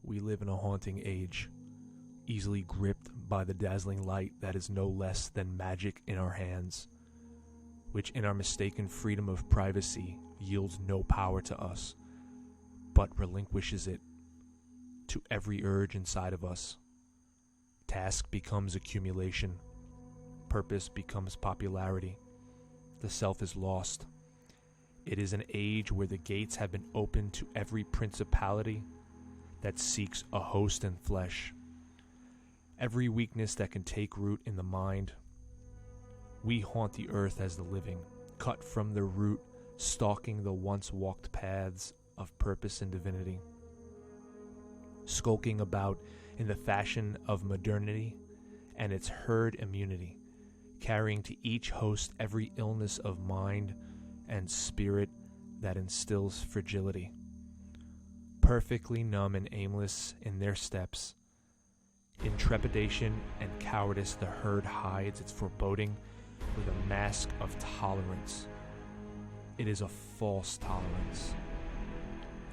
We live in a haunting age, easily gripped by the dazzling light that is no less than magic in our hands, which in our mistaken freedom of privacy yields no power to us, but relinquishes it to every urge inside of us. Task becomes accumulation. Purpose becomes popularity. The self is lost. It is an age where the gates have been opened to every principality that seeks a host in flesh. Every weakness that can take root in the mind. We haunt the earth as the living, cut from the root, stalking the once walked paths of purpose and divinity. Skulking about in the fashion of modernity and its herd immunity, carrying to each host every illness of mind and spirit that instills fragility. Perfectly numb and aimless in their steps, in trepidation and cowardice the herd hides its foreboding with a mask of tolerance. It is a false tolerance.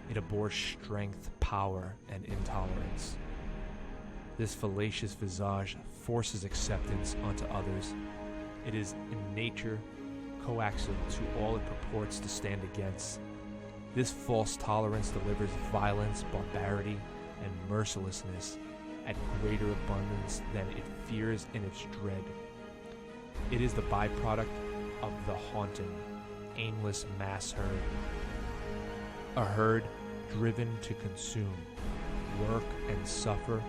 It abhors strength, power, and intolerance. This fallacious visage forces acceptance onto others. It is in nature coaxial to all it purports to stand against. This false tolerance delivers violence, barbarity, and mercilessness at greater abundance than it fears in its dread. It is the byproduct of the haunting, aimless mass herd. A herd driven to consume, work, and suffer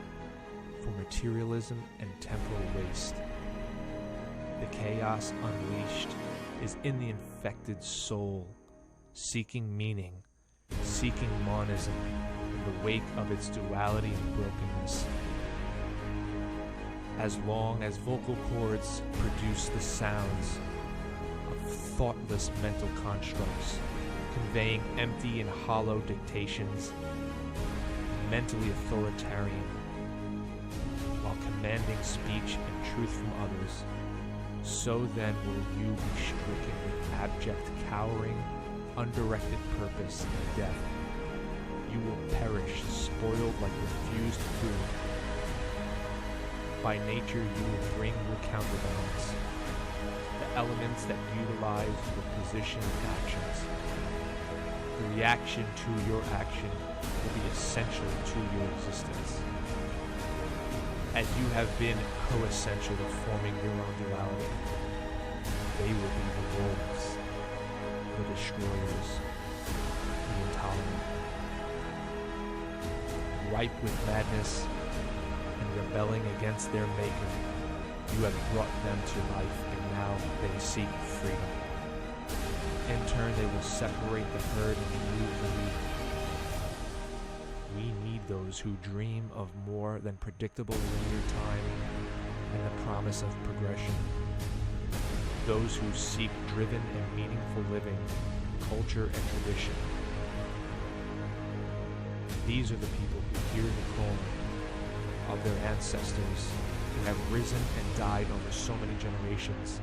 for materialism and temporal waste. The chaos unleashed is in the infected soul, seeking meaning, seeking monism in the wake of its duality and brokenness. As long as vocal cords produce the sounds of thoughtless mental constructs, conveying empty and hollow dictations, mentally authoritarian, while commanding speech and truth from others, so then will you be stricken with abject cowering, undirected purpose, and death. You will perish, spoiled like refused food. By nature you will bring your counterbalance, the elements that utilize your position and actions. The reaction to your action will be essential to your existence. As you have been co-essential to forming your own duality, they will be the wolves, the destroyers, the intolerant. Ripe with madness and rebelling against their maker, you have brought them to life and now they seek freedom. In turn, they will separate the herd and remove the weak. We need those who dream of more than predictable linear time and the promise of progression. Those who seek driven and meaningful living, culture and tradition. These are the people who hear the call of their ancestors who have risen and died over so many generations,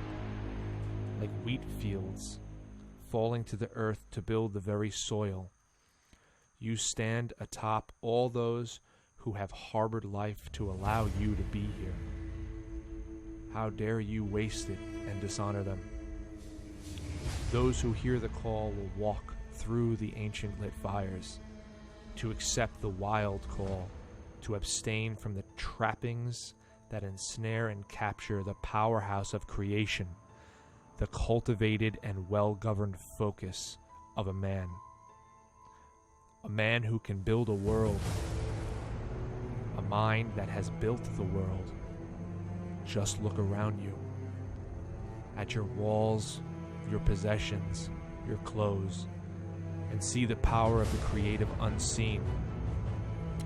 like wheat fields falling to the earth to build the very soil. You stand atop all those who have harbored life to allow you to be here. How dare you waste it and dishonor them? Those who hear the call will walk through the ancient lit fires, to accept the wild call, to abstain from the trappings that ensnare and capture the powerhouse of creation, the cultivated and well-governed focus of a man. A man who can build a world, a mind that has built the world. Just look around you, at your walls, your possessions, your clothes, and see the power of the creative unseen,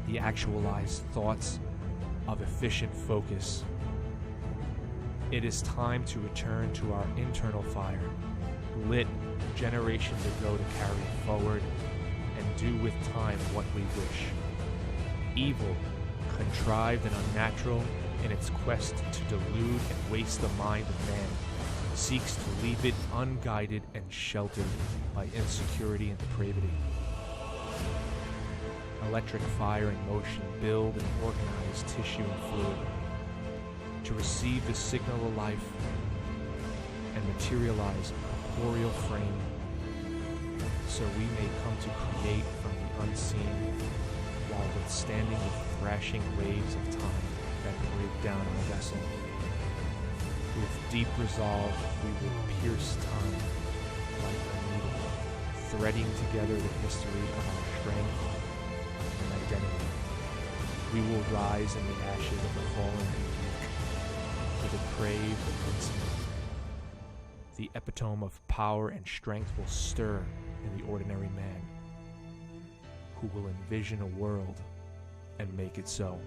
the actualized thoughts of efficient focus. It is time to return to our internal fire, lit generations ago to carry forward and do with time what we wish. Evil, contrived and unnatural in its quest to delude and waste the mind of man, seeks to leave it unguided and sheltered by insecurity and depravity. electric fire in motion build and organize tissue and fluid, to receive the signal of life and materialize a corporeal frame, so we may come to create from the unseen while withstanding the thrashing waves of time that break down our vessel. With deep resolve, we will pierce time like a needle, threading together the history of our strength and identity. We will rise in the ashes of the fallen to the depraved and insolent. The epitome of power and strength will stir in the ordinary man, who will envision a world and make it so.